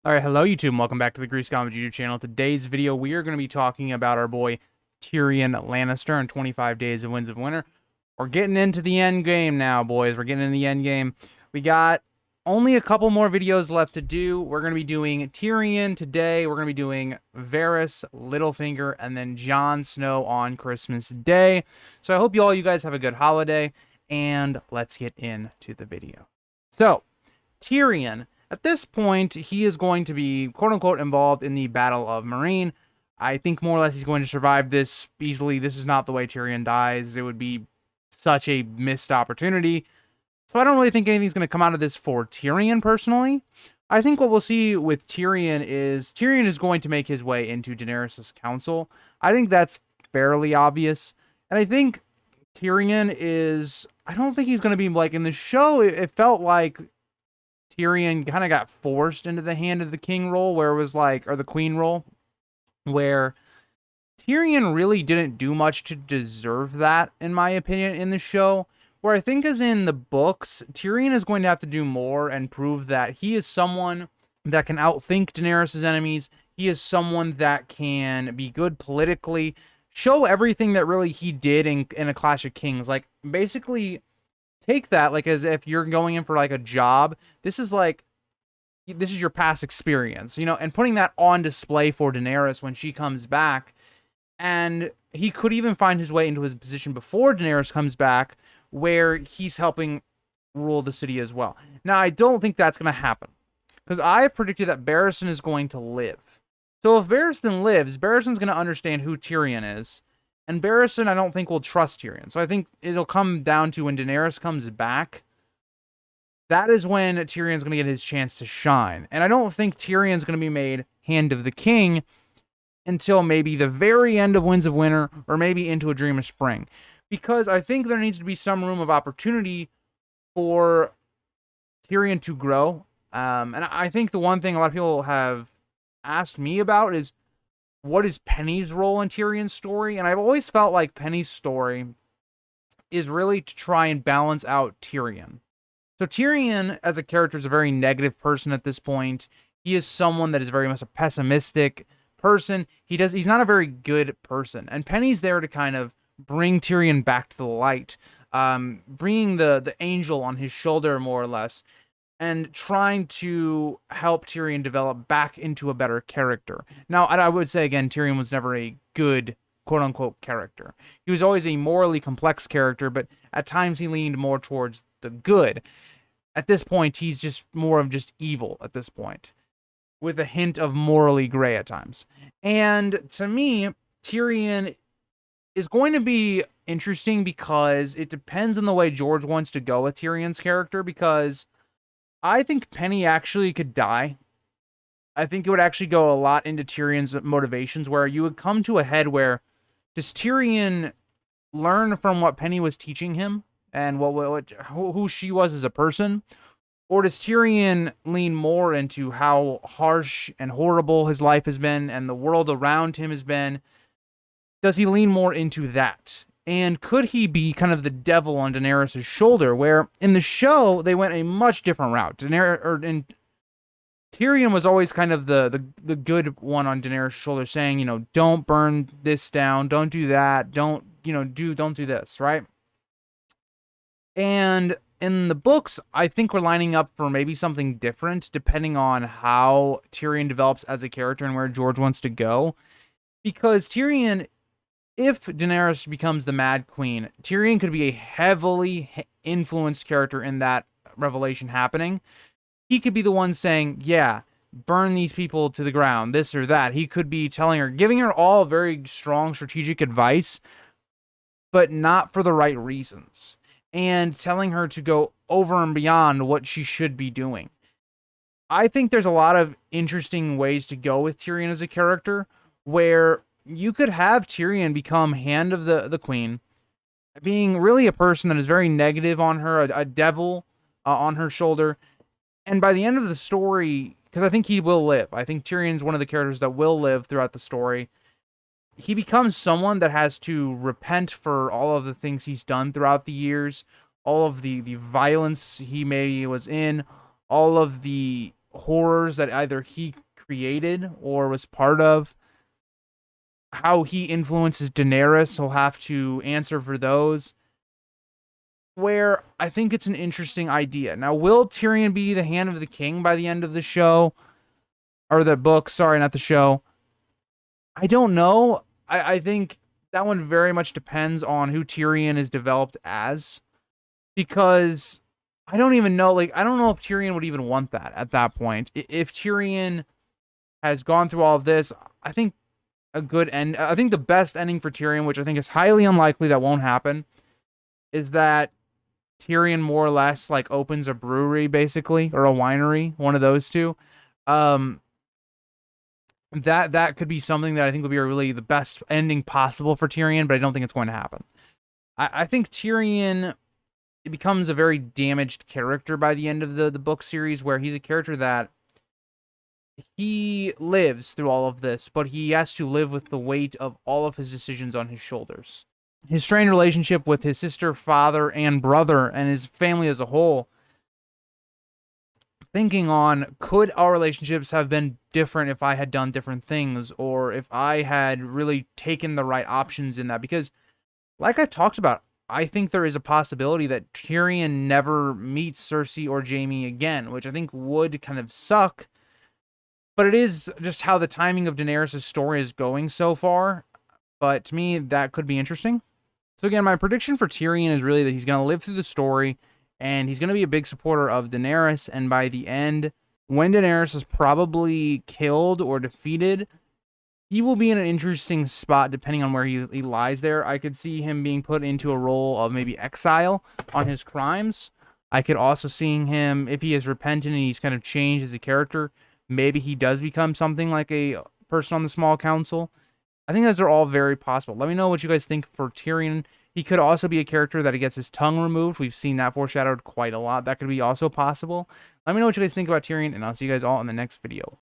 Alright, hello YouTube, and welcome back to the Grease Comedy YouTube channel. Today's video, we are going to be talking about our boy Tyrion Lannister in 25 Days of Winds of Winter. We're getting into the end game now, boys. We're getting in the end game. We got only a couple more videos left to do. We're going to be doing Tyrion today. We're going to be doing Varys, Littlefinger, and then Jon Snow on Christmas Day. So I hope you guys have a good holiday, and let's get into the video. So, Tyrion, at this point, he is going to be, quote-unquote, involved in the Battle of Meereen. I think more or less he's going to survive this easily. This is not the way Tyrion dies. It would be such a missed opportunity. So I don't really think anything's going to come out of this for Tyrion, personally. I think what we'll see with Tyrion is going to make his way into Daenerys' council. I think that's fairly obvious. And I think Tyrion is... I don't think he's going to be, like, in the show, it felt like Tyrion kind of got forced into the hand of the king role, where it was like, or the queen role, where Tyrion really didn't do much to deserve that, in my opinion, in the show. Where I think as in the books, Tyrion is going to have to do more and prove that he is someone that can outthink Daenerys' enemies. He is someone that can be good politically, show everything that really he did in A Clash of Kings. Like, basically take that like as if you're going in for like a job. This is your past experience, you know, and putting that on display for Daenerys when she comes back. And he could even find his way into his position before Daenerys comes back, where he's helping rule the city as well. Now, I don't think that's going to happen, because I've predicted that Barristan is going to live. So if Barristan lives, Barristan's going to understand who Tyrion is, and Barristan, I don't think, will trust Tyrion. So I think it'll come down to when Daenerys comes back, that is when Tyrion's going to get his chance to shine. And I don't think Tyrion's going to be made Hand of the King until maybe the very end of Winds of Winter, or maybe into A Dream of Spring. Because I think there needs to be some room of opportunity for Tyrion to grow. And I think the one thing a lot of people have asked me about is, what is Penny's role in Tyrion's story? And I've always felt like Penny's story is really to try and balance out Tyrion. So Tyrion, as a character, is a very negative person at this point. He is someone that is very much a pessimistic person. He's not a very good person. And Penny's there to kind of bring Tyrion back to the light, bringing the angel on his shoulder, more or less, and trying to help Tyrion develop back into a better character. Now, I would say, again, Tyrion was never a good, quote-unquote, character. He was always a morally complex character, but at times he leaned more towards the good. At this point, he's just more of just evil at this point, with a hint of morally gray at times. And to me, Tyrion is going to be interesting because it depends on the way George wants to go with Tyrion's character, because I think Penny actually could die. I think it would actually go a lot into Tyrion's motivations, where you would come to a head where, does Tyrion learn from what Penny was teaching him and who she was as a person? Or does Tyrion lean more into how harsh and horrible his life has been and the world around him has been? Does he lean more into that? And could he be kind of the devil on Daenerys' shoulder, where in the show they went a much different route? Tyrion was always kind of the good one on Daenerys' shoulder, saying, you know, don't burn this down, don't do that, don't do this, right? And in the books, I think we're lining up for maybe something different, depending on how Tyrion develops as a character and where George wants to go. Because Tyrion, if Daenerys becomes the Mad Queen, Tyrion could be a heavily influenced character in that revelation happening. He could be the one saying, yeah, burn these people to the ground, this or that. He could be telling her, giving her all very strong strategic advice, but not for the right reasons, and telling her to go over and beyond what she should be doing. I think there's a lot of interesting ways to go with Tyrion as a character, where you could have Tyrion become Hand of the Queen, being really a person that is very negative on her, a devil on her shoulder. And by the end of the story, because I think he will live, I think Tyrion's one of the characters that will live throughout the story, he becomes someone that has to repent for all of the things he's done throughout the years, all of the violence he maybe was in, all of the horrors that either he created or was part of. How he influences Daenerys, he'll have to answer for those. Where I think it's an interesting idea. Now, will Tyrion be the hand of the king by the end of the show? Or the book, sorry, not the show. I don't know. I think that one very much depends on who Tyrion is developed as. Because I don't even know, like, I don't know if Tyrion would even want that at that point. If Tyrion has gone through all of this, I think a good end, I think the best ending for Tyrion, which I think is highly unlikely that won't happen, is that Tyrion more or less like opens a brewery basically, or a winery, one of those two. Um, that could be something that I think would be really the best ending possible for Tyrion, but I don't think it's going to happen. I think Tyrion becomes a very damaged character by the end of the book series, where he's a character that he lives through all of this, but he has to live with the weight of all of his decisions on his shoulders. His strained relationship with his sister, father, and brother, and his family as a whole. Thinking on, could our relationships have been different if I had done different things, or if I had really taken the right options in that? Because, like I talked about, I think there is a possibility that Tyrion never meets Cersei or Jaime again, which I think would kind of suck. But it is just how the timing of Daenerys' story is going so far. But to me, that could be interesting. So again, my prediction for Tyrion is really that he's going to live through the story, and he's going to be a big supporter of Daenerys, and by the end, when Daenerys is probably killed or defeated, he will be in an interesting spot depending on where he lies there. I could see him being put into a role of maybe exile on his crimes. I could also see him, if he is repentant and he's kind of changed as a character, maybe he does become something like a person on the small council. I think those are all very possible. Let me know what you guys think for Tyrion. He could also be a character that he gets his tongue removed. We've seen that foreshadowed quite a lot. That could be also possible. Let me know what you guys think about Tyrion, and I'll see you guys all in the next video.